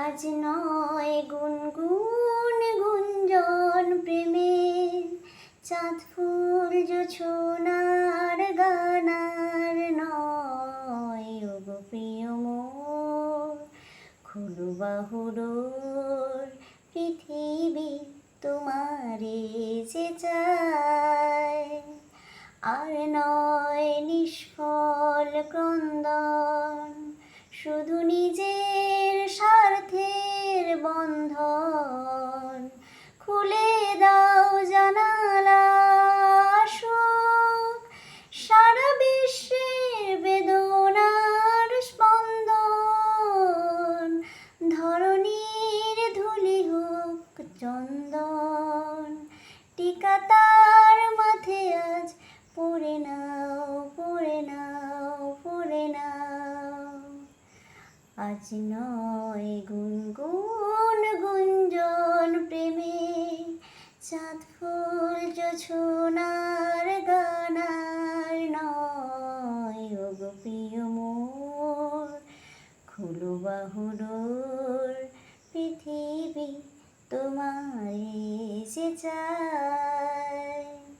আজ নয় গুনগুন গুঞ্জন প্রেমের, চাঁদ ফুল জোছনার গানার নয়। ওগো প্রিয় মোর, খোলো বাহু ডোর, পৃথিবী তোমারে যে চায়। আর নয় নিষ্ফল ক্রন্দন, শুধু নিজের স্বার্থের বন্ধন। খুলে দাও জানালা, আসুক সারা বিশ্বের বেদনার স্পন্দন। ধরণীর ধূলি হোক চন্দন, টিকা তার মাথে আজ পড়ে নাও, পড়ে নাও, পড়ে নাও। আজ নয় গুনগুন গুঞ্জন প্রেমে, চাঁদ ফুল জোছনার গানার নয়। ওগো প্রিয় মোর, খোলো বাহু ডোর, পৃথিবী তোমারে যে চায়।